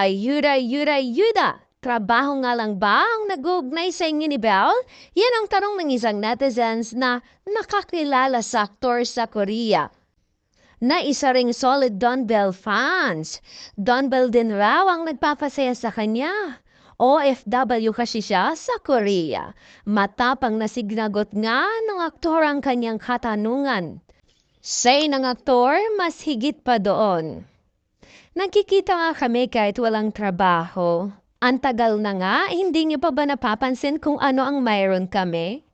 Yuda. Trabaho nga lang ba ang nag-uugnay sa inyo ni Belle? Yan ang tanong ng isang netizens na nakakilala sa aktor sa Korea na isa ring solid Don Bell fans. Don Bell din raw ang nagpapasaya sa kanya. OFW kasi siya sa Korea. Matapang na signagot nga ng aktor ang kanyang katanungan. Say ng aktor, mas higit pa doon. Nagkikita nga kami kahit walang trabaho. Ang tagal na nga, hindi niyo pa ba napapansin kung ano ang mayroon kami?